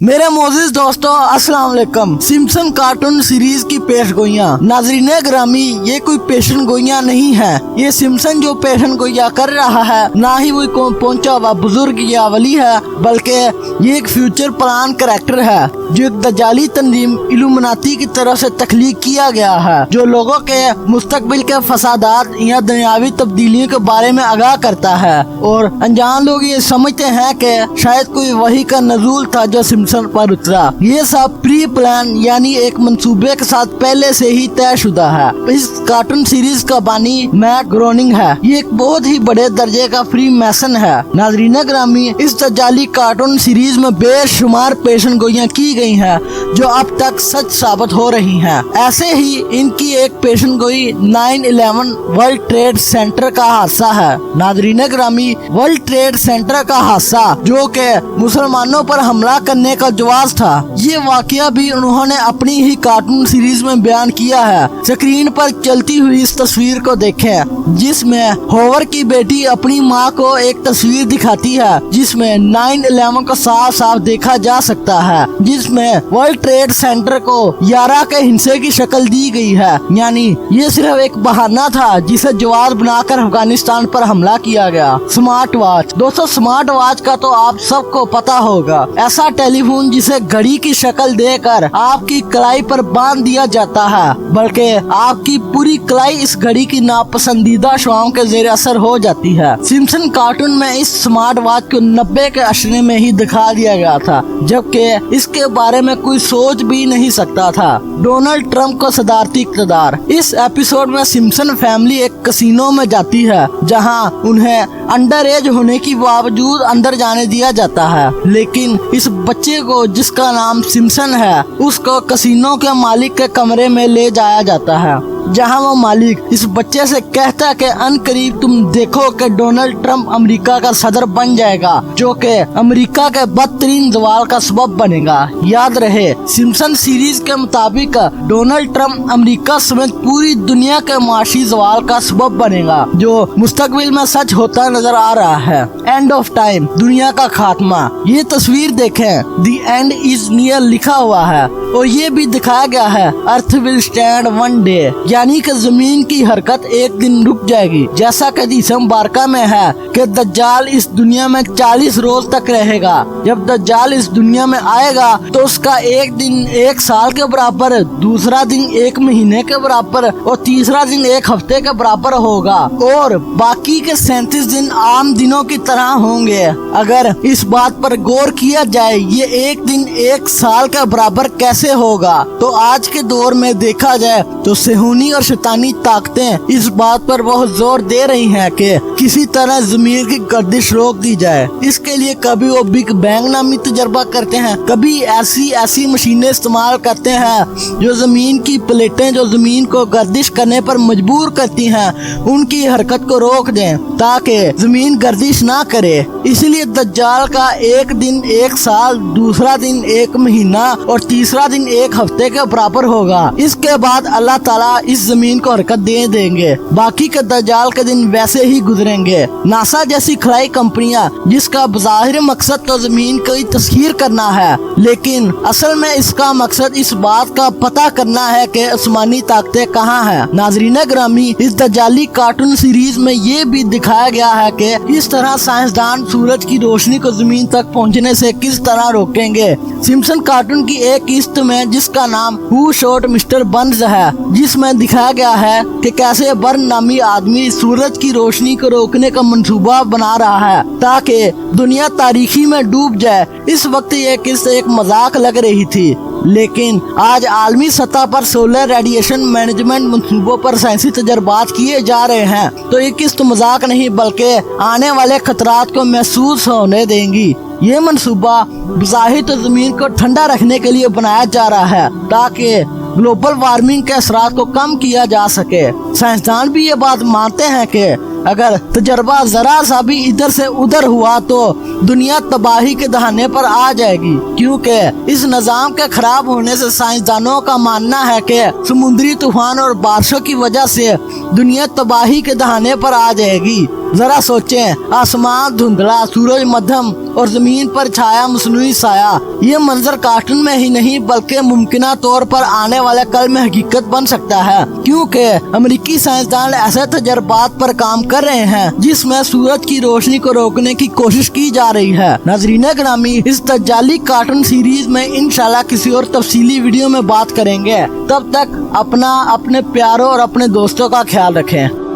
मेरे मोजिज दोस्तों अस्सलाम वालेकुम। सिम्पसन कार्टून सीरीज की पेश गोइयाँ नाजरीन ग्रामी, ये कोई पेशन गोइयाँ नहीं है। ये सिम्पसन जो पेशन गोइयाँ कर रहा है ना ही वो कौन पहुंचा हुआ बुजुर्ग या वली है, बल्कि ये एक फ्यूचर प्लान कैरेक्टर है जो एक दजाली तंजीम इल्यूमिनाती की तरफ से तख्लीक किया गया है, जो लोगों के मुस्तकबिल के फसादात या दुनियावी तब्दीलियों के बारे में आगाह करता है। और अनजान लोग ये समझते हैं कि शायद कोई वही का नजूल था जो सिम्पसन पर उतरा। ये सब प्री प्लान यानी एक मंसूबे के साथ पहले से ही तय शुदा है। इस कार्टून सीरीज का बानी मैट ग्रोनिंग है। ये एक बहुत ही बड़े दर्जे का फ्री मैसन है। नाजरीन ग्रामी, इस दजाली कार्टून सीरीज में बेशुमार पेशन गोइयाँ की गई हैं जो अब तक सच साबित हो रही हैं। ऐसे ही इनकी एक पेशन गोई 9/11 वर्ल्ड ट्रेड सेंटर का हादसा है। नाजरीन ग्रामी, वर्ल्ड ट्रेड सेंटर का हादसा जो के मुसलमानों पर हमला करने का जवाब था, ये वाकया भी उन्होंने अपनी ही कार्टून सीरीज में बयान किया है। स्क्रीन पर चलती हुई इस तस्वीर को देखें जिसमें होवर की बेटी अपनी माँ को एक तस्वीर दिखाती है जिसमें 9/11 को साफ साफ देखा जा सकता है, जिसमें वर्ल्ड ट्रेड सेंटर को 11 के हिस्से की शक्ल दी गई है। यानी ये सिर्फ एक बहाना था जिसे जवाब बनाकर अफगानिस्तान पर हमला किया गया। स्मार्ट वॉच दोस्तों, स्मार्ट वॉच का तो आप सबको पता होगा, ऐसा टेलीफोन जिसे घड़ी की शक्ल देकर आपकी कलाई पर बांध दिया जाता है, बल्कि आपकी पूरी कलाई इस घड़ी की नापसंदीदा शुआओं के जेर असर हो जाती है। सिम्पसन कार्टून में इस स्मार्ट वॉच को 90 के अशरे में ही दिखा दिया गया था, जबकि इसके बारे में कोई सोच भी नहीं सकता था। डोनाल्ड ट्रंप को सदारती इक़्तिदार। इस एपिसोड में सिम्पसन फैमिली एक कसिनो में जाती है जहां उन्हें अंडर एज होने की बावजूद अंदर जाने दिया जाता है, लेकिन इस बच्चे को जिसका नाम सिम्पसन है उसको कसिनो के मालिक के कमरे में ले जाया जाता है, जहां वो मालिक इस बच्चे से कहता है कि अनकरीब तुम देखो कि डोनाल्ड ट्रंप अमेरिका का सदर बन जाएगा, जो कि अमेरिका के बदतरीन जवाल का सबब बनेगा। याद रहे, सिम्पसन सीरीज के मुताबिक डोनाल्ड ट्रंप अमेरिका समेत पूरी दुनिया के माशी जवाल का सबब बनेगा, जो मुस्तकबिल में सच होता नजर आ रहा है। एंड ऑफ टाइम, दुनिया का खात्मा। ये तस्वीर देखें, द एंड इज नियर लिखा हुआ है और ये भी दिखाया गया है earth will stand one day, यानी कि जमीन की हरकत एक दिन रुक जाएगी। जैसा कि हदीस मुबारका में है कि दज्जाल इस दुनिया में 40 रोज तक रहेगा। जब दज्जाल इस दुनिया में आएगा तो उसका एक दिन 1 साल के बराबर, दूसरा दिन 1 महीने के बराबर और तीसरा दिन 1 हफ्ते के बराबर होगा और बाकी के 37 दिन आम दिनों की तरह होंगे। अगर इस बात पर गौर किया जाए ये एक दिन 1 साल के बराबर कैसे होगा, तो आज के दौर में देखा जाए तो सेहूनी और शैतानी ताकतें इस बात पर बहुत जोर दे रही हैं कि किसी तरह जमीन की गर्दिश रोक दी जाए। इसके लिए कभी वो बिग बैंग नामी तजर्बा करते हैं, कभी ऐसी मशीनें इस्तेमाल करते हैं जो जमीन की प्लेटें जो जमीन को गर्दिश करने पर मजबूर करती हैं उनकी हरकत को रोक दें ताकि जमीन गर्दिश ना करे। इसलिए दज्जाल का एक दिन 1 साल, दूसरा दिन 1 महीना और तीसरा दिन 1 हफ्ते के बराबर होगा। इसके बाद अल्लाह ताला इस जमीन को हरकत दे देंगे, बाकी के दज्जाल के दिन वैसे ही गुजरेंगे। नासा जैसी खलाई कंपनियां जिसका बज़ाहिर मकसद तो जमीन की तस्खीर करना है, लेकिन असल में इसका मकसद इस बात का पता करना है कि आसमानी ताकतें कहाँ हैं। नाजरीन ग्रामी, इस दज्जाली कार्टून सीरीज में ये भी दिखाया गया है कि इस तरह साइंसदान सूरज की रोशनी को जमीन तक पहुँचने से किस तरह रोकेंगे। सिम्पसन कार्टून की एक किस्त में जिसका नाम हु शॉट मिस्टर बर्न्स है, जिसमें दिखाया गया है कि कैसे बर्न नामी आदमी सूरज की रोशनी को रोकने का मंसूबा बना रहा है ताकि दुनिया तारीखी में डूब जाए। इस वक्त ये किस्त एक मजाक लग रही थी, लेकिन आज आलमी सतह पर सोलर रेडिएशन मैनेजमेंट मंसूबों पर साइंसी तजर्बात किए जा रहे हैं, तो ये किस्त मजाक नहीं बल्कि आने वाले खतरात को महसूस होने देंगी। ये मंसूबा बज़ाहिर तो जमीन को ठंडा रखने के लिए बनाया जा रहा है ताकि ग्लोबल वार्मिंग के असरात को कम किया जा सके। साइंसदान भी ये बात मानते हैं कि अगर तजर्बा जरा सा भी इधर से उधर हुआ तो दुनिया तबाही के दहाने पर आ जाएगी, क्योंकि इस निजाम के खराब होने से साइंसदानों का मानना है कि समुद्री तूफान और बारिशों की वजह से दुनिया तबाही के दहाने पर आ जाएगी। जरा सोचें, आसमान धुंधला, सूरज मध्यम और जमीन पर छाया मसनूई साया। ये मंजर कार्टून में ही नहीं बल्कि मुमकिना तौर पर आने वाले कल में हकीकत बन सकता है, क्योंकि अमेरिकी साइंसदान ऐसे तजर्बात पर काम कर रहे हैं जिसमें सूरज की रोशनी को रोकने की कोशिश की जा रही है। नाज़रीन गिरामी, इस तजाली कार्टून सीरीज में इंशाल्लाह किसी और तफसीली वीडियो में बात करेंगे। तब तक अपना, अपने प्यारों और अपने दोस्तों का ख्याल रखें।